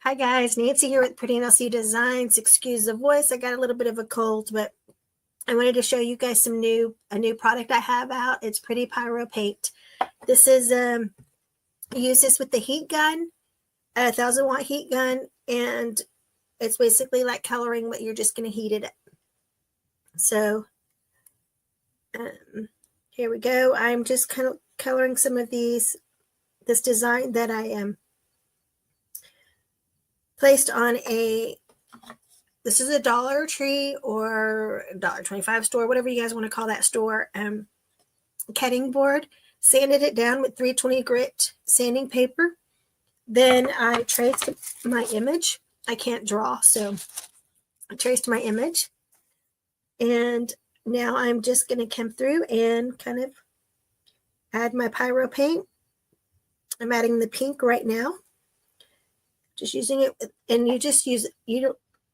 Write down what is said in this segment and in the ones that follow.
Hi guys, Nancy here with Pretty NLC Designs. Excuse the voice, I got a little bit of a cold, but I wanted to show you guys a new product I have out. It's Pretty Pyro Paint. This is I use this with the heat gun, a 1,000-watt heat gun, and it's basically like coloring, but you're just going to heat it up. So here we go. I'm just kind of coloring some of this design that I am placed on this is a Dollar Tree or $1.25 store, whatever you guys want to call that store, cutting board. Sanded it down with 320 grit sanding paper. Then I traced my image. I can't draw, so I traced my image. And now I'm just going to come through and kind of add my Pyro Paint. I'm adding the pink right now. Just using it, and you just use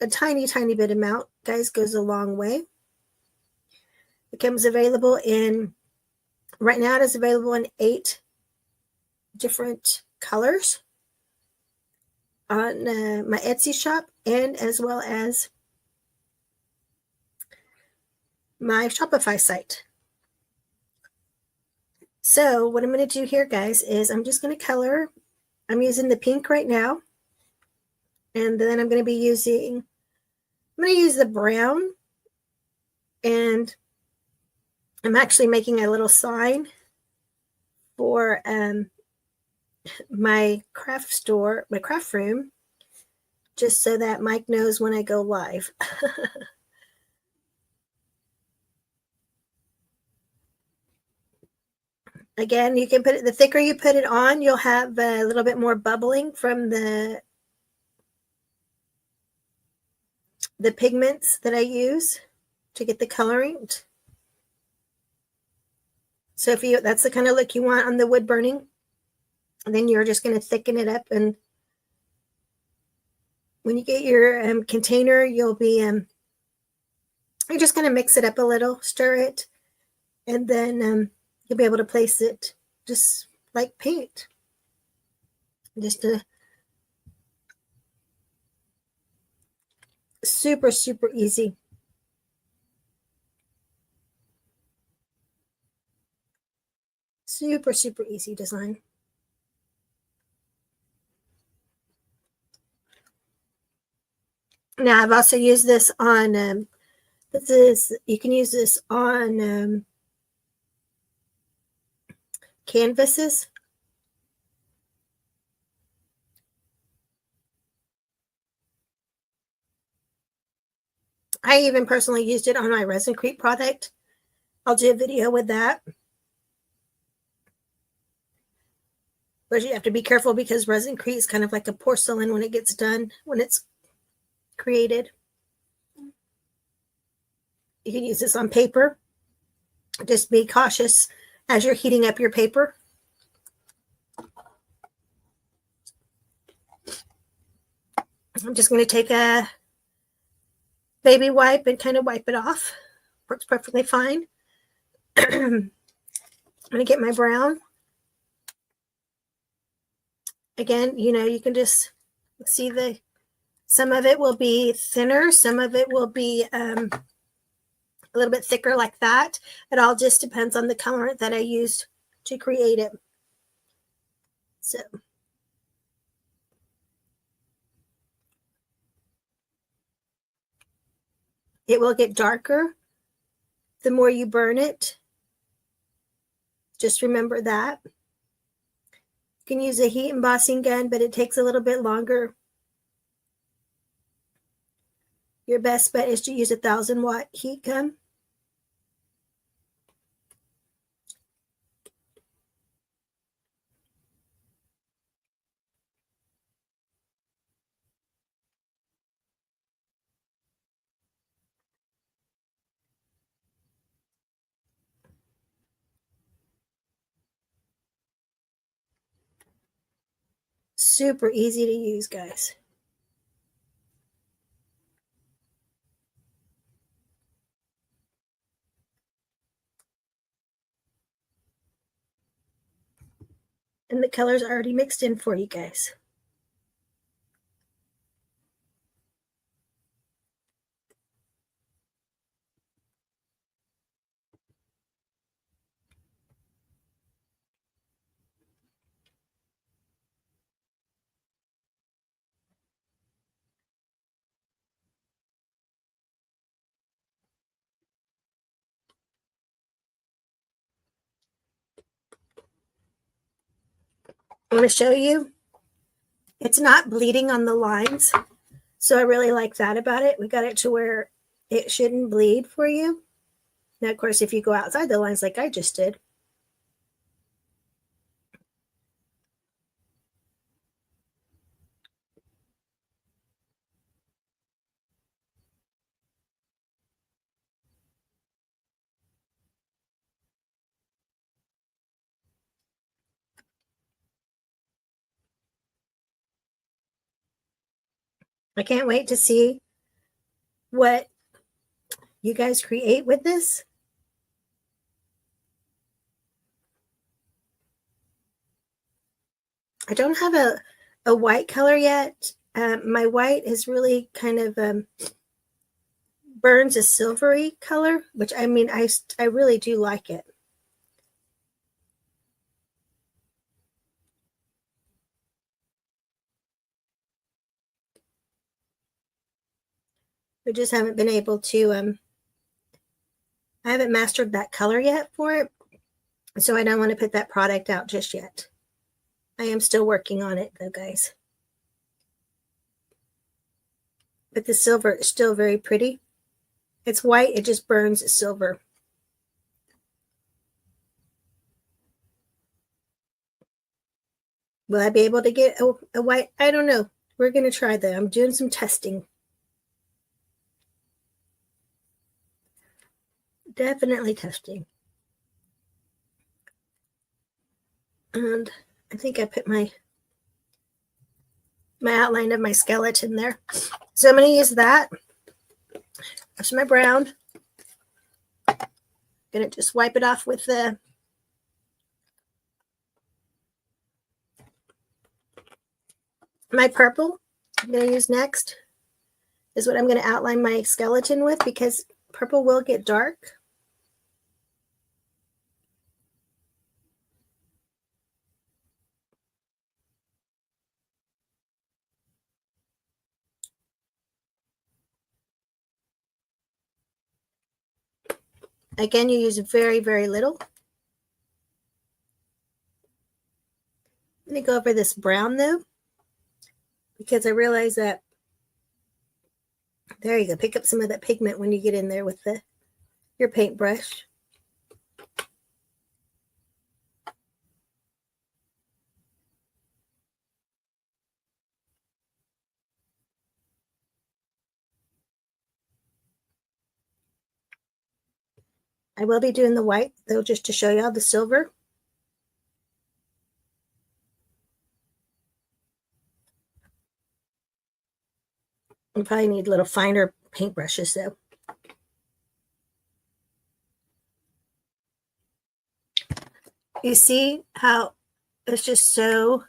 a tiny bit amount, guys, goes a long way. It comes available in, right now it is available in 8 different colors on my Etsy shop, and as well as my Shopify site. So what I'm going to do here, guys, is I'm just going to color. I'm using the pink right now. And then I'm going to use the brown, and I'm actually making a little sign for my craft store, my craft room, just so that Mike knows when I go live. Again, you can put it, the thicker you put it on, you'll have a little bit more bubbling from the pigments that I use to get the coloring. So if that's the kind of look you want on the wood burning, then you're just going to thicken it up. And when you get your container, you'll be you're just going to mix it up a little, stir it, and then you'll be able to place it just like paint. Just a super easy. Super easy design. Now I've also used this on you can use this on canvases. I even personally used it on my Resin-Crete product. I'll do a video with that. But you have to be careful because Resin-Crete is kind of like a porcelain when it gets done, when it's created. You can use this on paper. Just be cautious as you're heating up your paper. I'm just going to take a baby wipe and kind of wipe it off. Works perfectly fine. I'm going to get my brown. Again, you can just see some of it will be thinner, some of it will be a little bit thicker like that. It all just depends on the colorant that I used to create it. So it will get darker the more you burn it. Just remember that. You can use a heat embossing gun, but it takes a little bit longer. Your best bet is to use a 1,000-watt heat gun. Super easy to use, guys. And the colors are already mixed in for you guys. want to show you. It's not bleeding on the lines. So I really like that about it. We got it to where it shouldn't bleed for you. Now, of course, if you go outside the lines like I just did, I can't wait to see what you guys create with this. I don't have a white color yet. My white is really kind of burns a silvery color, which I mean, I really do like it. We just haven't been able to, I haven't mastered that color yet for it. So I don't want to put that product out just yet. I am still working on it though, guys. But the silver is still very pretty. It's white, it just burns silver. Will I be able to get a white? I don't know. We're going to try that. I'm doing some testing. Definitely testing. And I think I put my outline of my skeleton there. So I'm going to use that. That's my brown. I'm going to just wipe it off with the my purple. I'm going to use next is what I'm going to outline my skeleton with, because purple will get dark. Again, you use very, very little. I'm going to go over this brown though, because I realize that, there you go, pick up some of that pigment when you get in there with your paintbrush. I will be doing the white though, just to show y'all the silver. You probably need little finer paintbrushes though. You see how it's just so,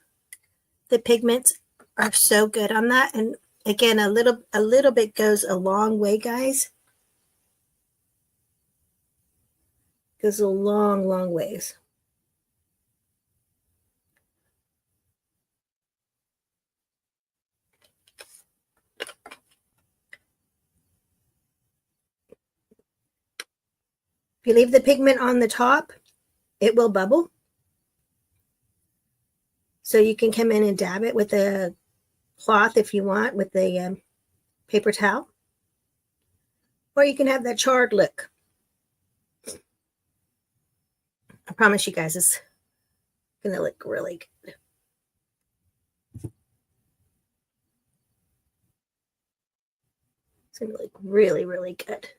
the pigments are so good on that. And again, a little bit goes a long way, guys. Goes a long, long ways. If you leave the pigment on the top, it will bubble. So you can come in and dab it with a cloth if you want, with a paper towel. Or you can have that charred look. I promise you guys, it's going to look really good. It's going to look really, really good.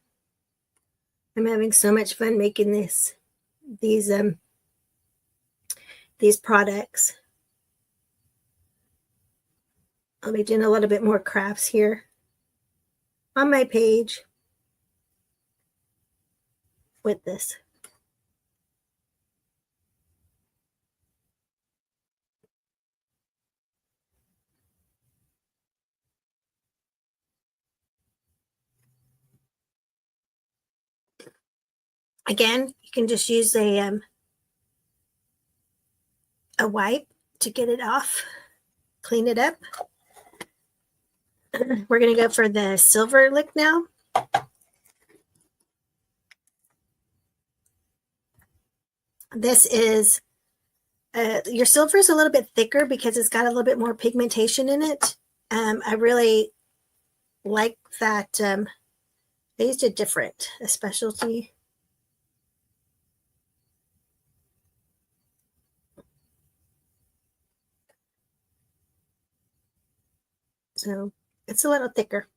I'm having so much fun making these products. I'll be doing a little bit more crafts here on my page with this. Again, you can just use a wipe to get it off, clean it up. We're going to go for the silver look now. This is Your silver is a little bit thicker because it's got a little bit more pigmentation in it. I really like that. They used a different, a specialty. So it's a little thicker.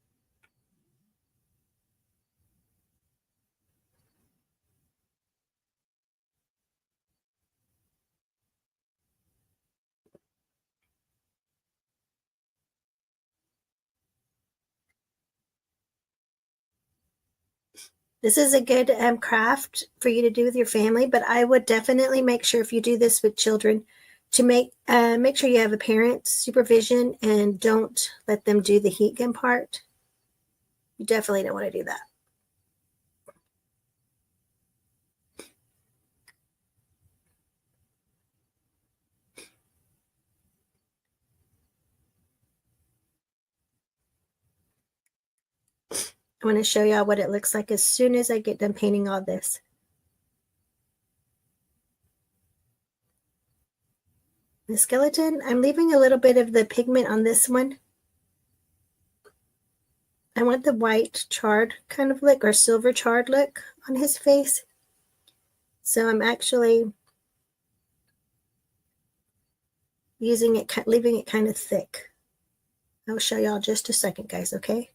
This is a good craft for you to do with your family, but I would definitely make sure if you do this with children to make sure you have a parent supervision and don't let them do the heat gun part. You definitely don't want to do that. I want to show y'all what it looks like as soon as I get done painting all this. The skeleton, I'm leaving a little bit of the pigment on this one. I want the white charred kind of look or silver charred look on his face. So I'm actually using it, leaving it kind of thick. I'll show y'all just a second, guys, okay?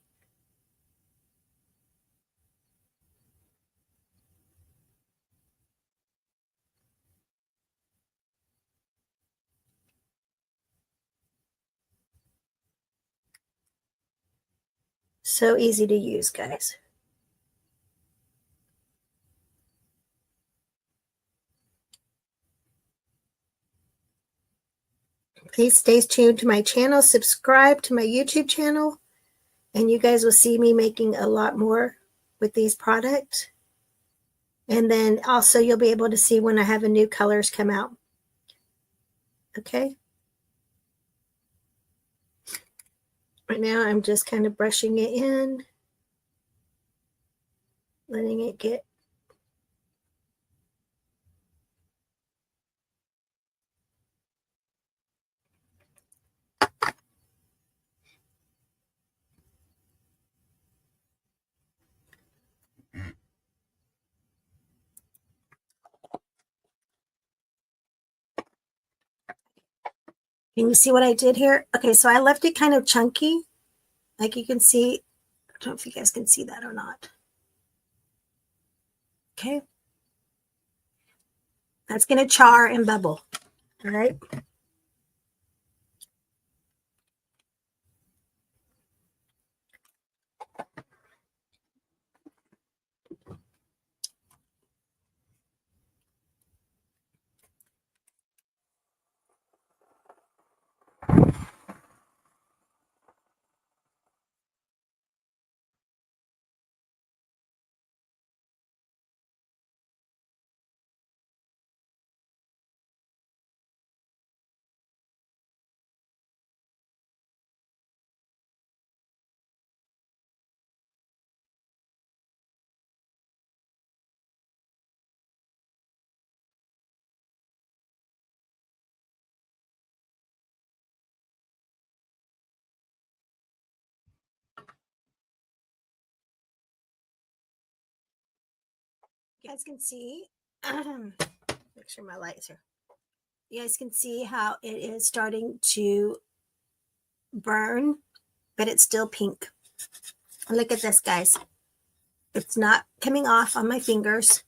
So easy to use, guys. Please stay tuned to my channel, subscribe to my YouTube channel, and you guys will see me making a lot more with these products. And then also you'll be able to see when I have a new colors come out. Okay. Right now I'm just kind of brushing it in, letting it get. Can you see what I did here? Okay, so I left it kind of chunky. Like you can see, I don't know if you guys can see that or not. Okay. That's going to char and bubble. All right. You guys can see, make sure my light's here. You guys can see how it is starting to burn, but it's still pink. Look at this, guys. It's not coming off on my fingers.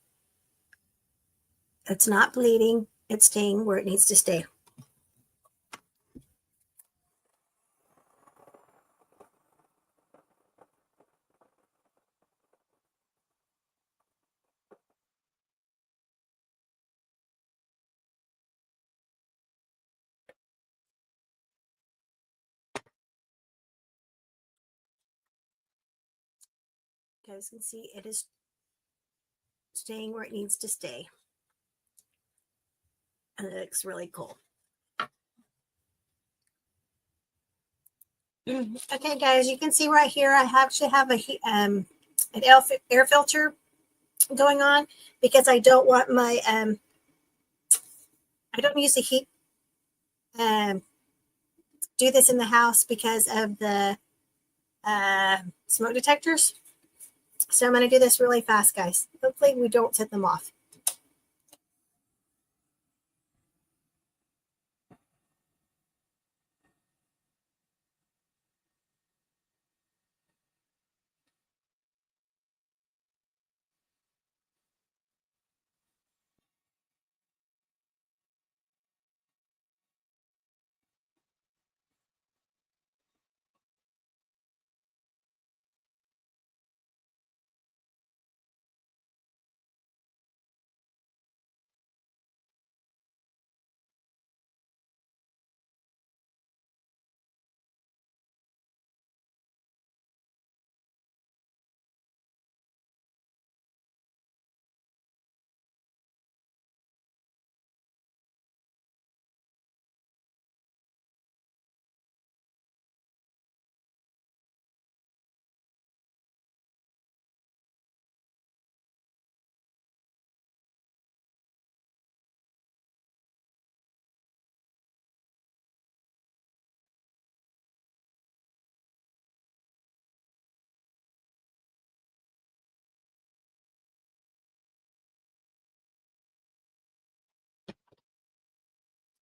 It's not bleeding. It's staying where it needs to stay. You guys can see it is staying where it needs to stay. And it looks really cool. Okay, guys, you can see right here I actually have an air filter going on because I don't want my I don't use the heat, do this in the house because of the smoke detectors. So I'm going to do this really fast, guys. Hopefully we don't set them off.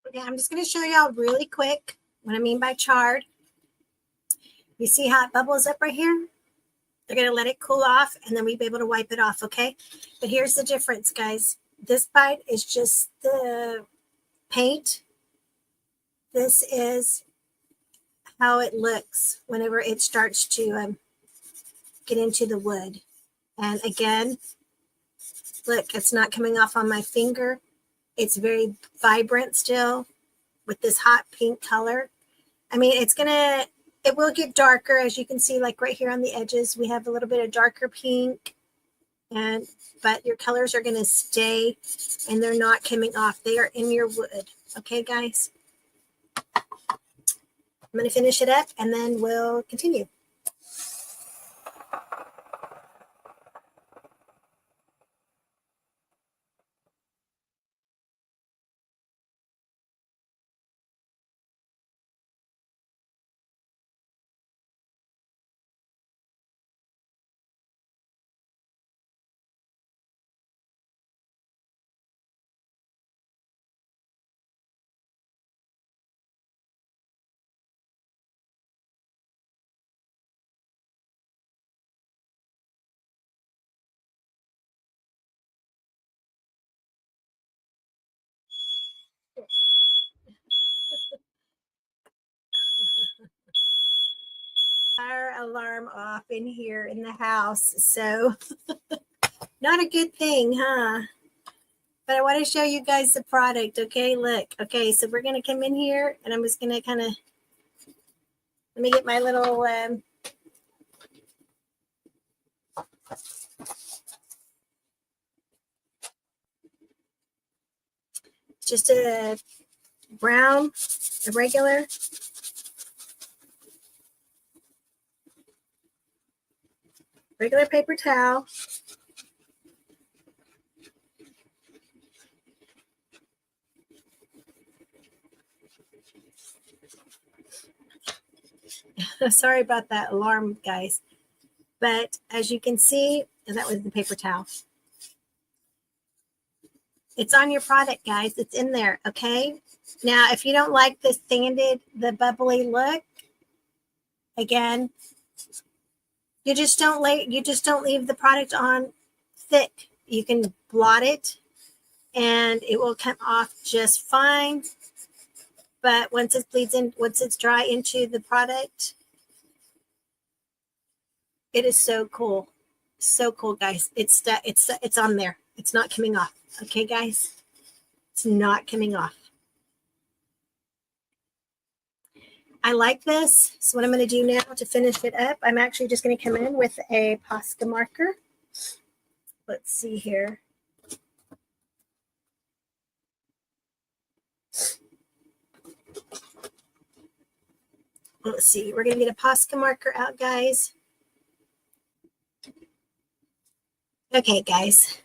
Okay, I'm just going to show y'all really quick what I mean by charred. You see how it bubbles up right here? They're going to let it cool off, and then we'll be able to wipe it off, okay? But here's the difference, guys. This bite is just the paint. This is how it looks whenever it starts to get into the wood. And again, look, it's not coming off on my finger. It's very vibrant still with this hot pink color. I mean, it will get darker, as you can see, like right here on the edges, we have a little bit of darker pink, but your colors are going to stay and they're not coming off. They are in your wood. Okay, guys? I'm going to finish it up and then we'll continue. Fire alarm off in here in the house. So not a good thing, huh? But I want to show you guys the product. Okay, look. Okay, so we're going to come in here and I'm just going to kind of, let me get my little, just a brown, a regular. Regular paper towel. Sorry about that alarm, guys. But as you can see, and that was the paper towel. It's on your product, guys. It's in there, okay? Now, if you don't like the sanded, the bubbly look, again, you just don't leave the product on thick. You can blot it and it will come off just fine. But once it bleeds in, once it's dry into the product, it is so cool. So cool, guys. It's on there. It's not coming off. Okay, guys? It's not coming off. I like this. So what I'm going to do now to finish it up, I'm actually just going to come in with a Posca marker. Let's see here. Let's see. We're going to get a Posca marker out, guys. Okay, guys.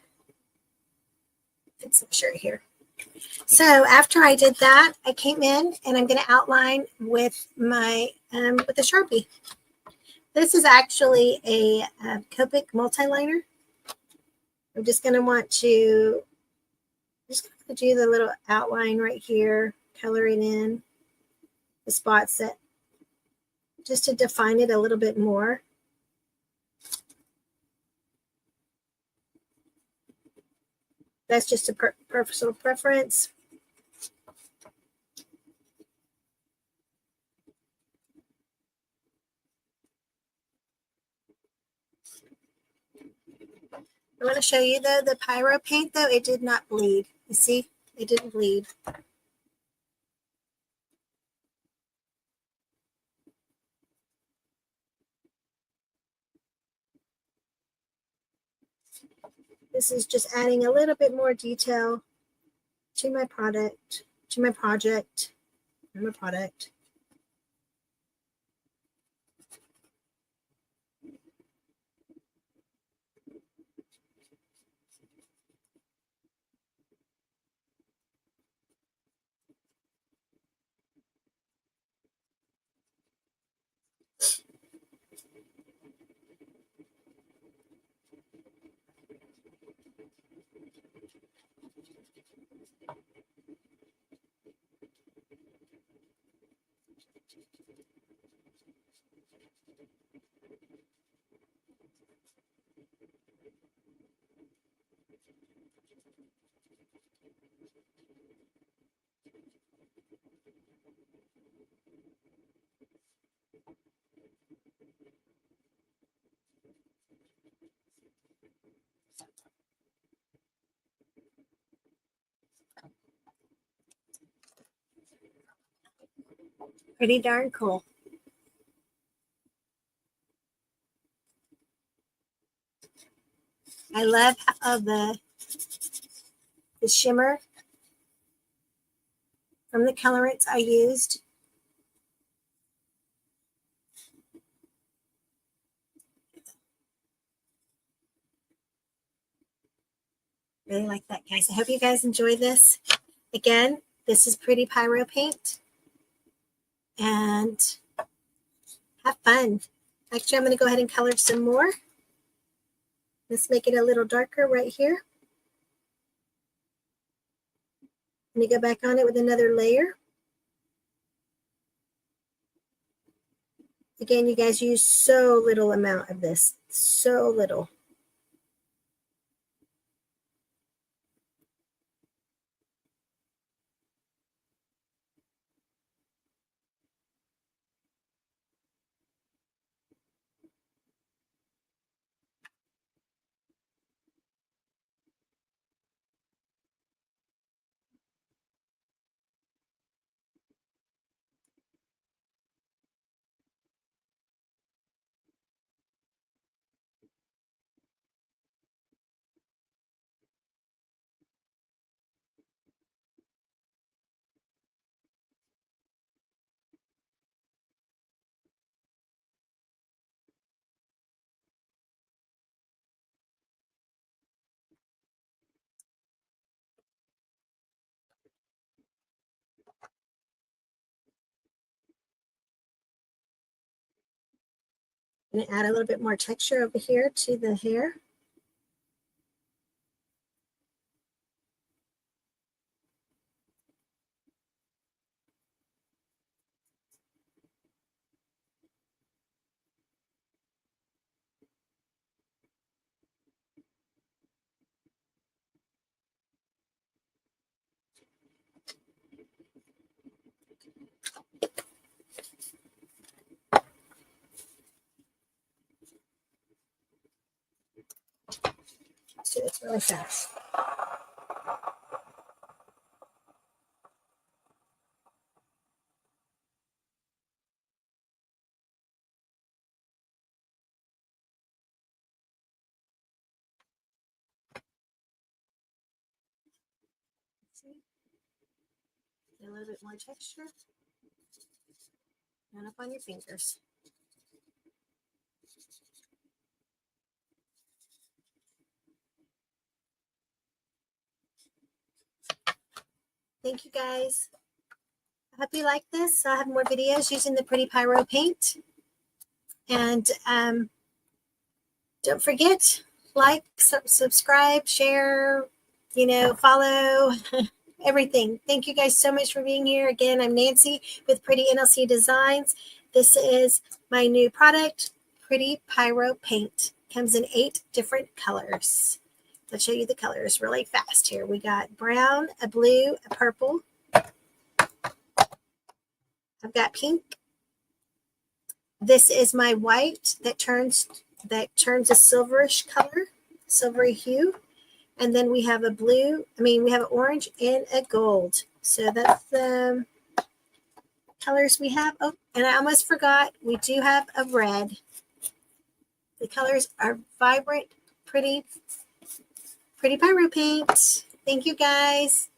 Fix some shirt here. So after I did that, I came in and I'm going to outline with my with a Sharpie. This is actually a Copic multi-liner. I'm just going to want to do the little outline right here, color it in the spots that just to define it a little bit more. That's just a personal preference. I want to show you though, the Pyro Paint though, it did not bleed. You see, it didn't bleed. This is just adding a little bit more detail to my product, to my project, and my product. Pretty darn cool. I love how the shimmer from the colorants I used. Really like that, guys. I hope you guys enjoy this. Again, this is Pretty Pyro Paint. And have fun. Actually, I'm going to go ahead and color some more. Let's make it a little darker right here. Let me go back on it with another layer. Again, you guys use so little amount of this, so little. I'm going to add a little bit more texture over here to the hair. Let's do this really fast. See? A little bit more texture. And up on your fingers. Thank you guys. I hope you like this. I'll have more videos using the pretty Pyro Paint. And don't forget, like, subscribe, share, follow, everything. Thank you guys so much for being here. Again, I'm Nancy with Pretty NLC Designs. This is my new product, Pretty Pyro Paint. Comes in 8 different colors. Let's show you the colors really fast here. We got brown, a blue, a purple. I've got pink. This is my white that turns a silverish color, silvery hue. And then we have we have an orange and a gold. So that's the colors we have. Oh, and I almost forgot, we do have a red. The colors are vibrant, pretty Pyro Paint. Thank you guys.